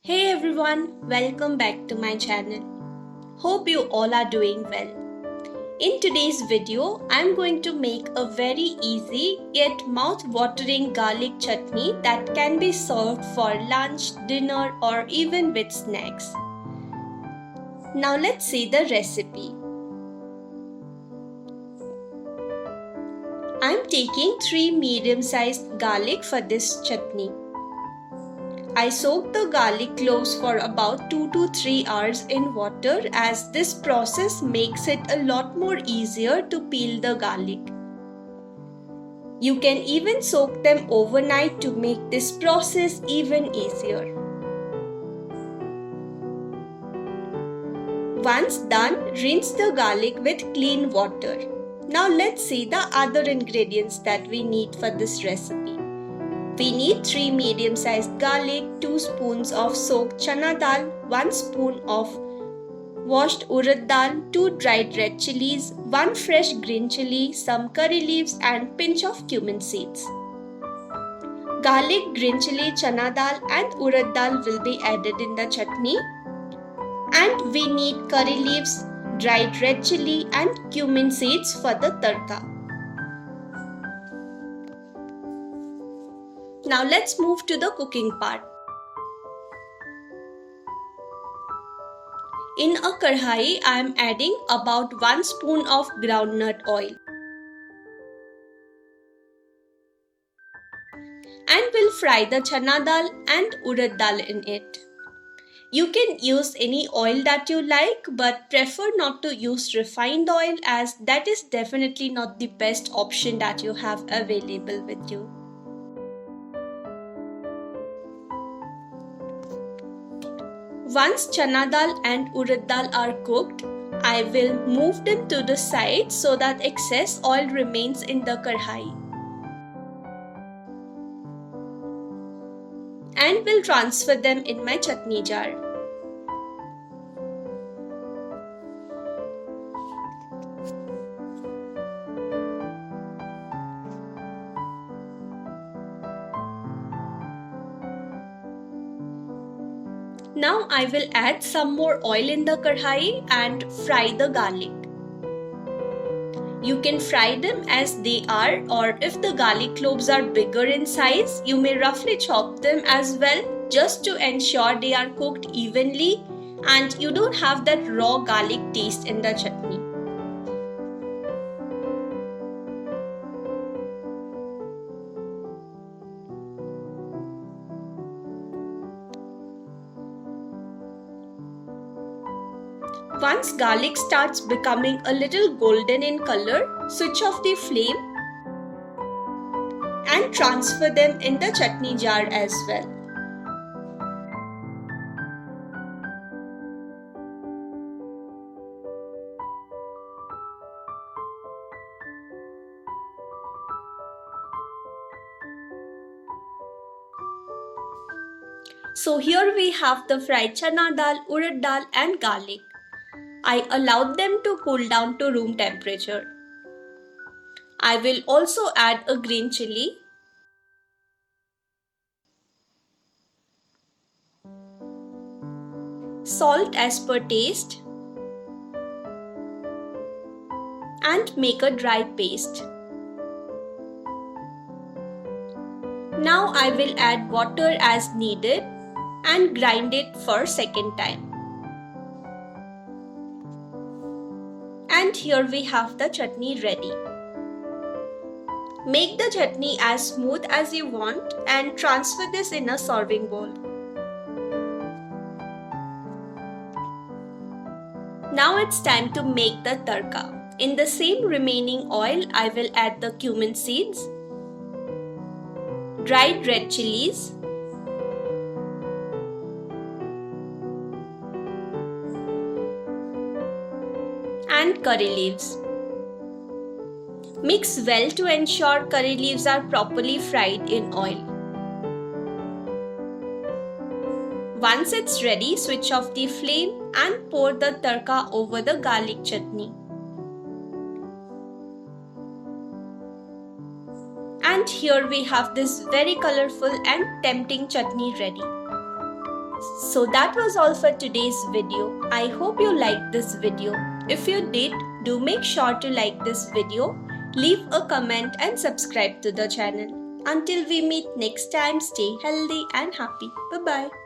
Hey everyone, welcome back to my channel. Hope you all are doing well. In today's video, I'm going to make a very easy yet mouth-watering garlic chutney that can be served for lunch, dinner or even with snacks. Now let's see the recipe. I'm taking 3 medium-sized garlic for this chutney. I soak the garlic cloves for about 2 to 3 hours in water as this process makes it a lot more easier to peel the garlic. You can even soak them overnight to make this process even easier. Once done, rinse the garlic with clean water. Now let's see the other ingredients that we need for this recipe. We need 3 medium-sized garlic, 2 spoons of soaked chana dal, 1 spoon of washed urad dal, 2 dried red chilies, 1 fresh green chili, some curry leaves and pinch of cumin seeds. Garlic, green chili, chana dal and urad dal will be added in the chutney. And we need curry leaves, dried red chili and cumin seeds for the tadka. Now let's move to the cooking part. In a kadhai, I am adding about 1 spoon of groundnut oil. And will fry the chana dal and urad dal in it. You can use any oil that you like but prefer not to use refined oil as that is definitely not the best option that you have available with you. Once chana dal and urad dal are cooked, I will move them to the side so that excess oil remains in the kadhai. And will transfer them in my chutney jar. Now I will add some more oil in the kadhai and fry the garlic. You can fry them as they are, or if the garlic cloves are bigger in size, you may roughly chop them as well just to ensure they are cooked evenly and you don't have that raw garlic taste in the chutney. Once garlic starts becoming a little golden in color, switch off the flame and transfer them in the chutney jar as well. So here we have the fried chana dal, urad dal and garlic. I allowed them to cool down to room temperature. I will also add a green chili, salt as per taste, and make a dry paste. Now I will add water as needed and grind it for second time. And here we have the chutney ready. Make the chutney as smooth as you want and transfer this in a serving bowl. Now it's time to make the tadka. In the same remaining oil, I will add the cumin seeds, dried red chilies, and curry leaves. Mix well to ensure curry leaves are properly fried in oil. Once it's ready, switch off the flame and pour the tadka over the garlic chutney. And here we have this very colorful and tempting chutney ready. So that was all for today's video. I hope you liked this video. If you did, do make sure to like this video, leave a comment and subscribe to the channel. Until we meet next time, stay healthy and happy. Bye-bye.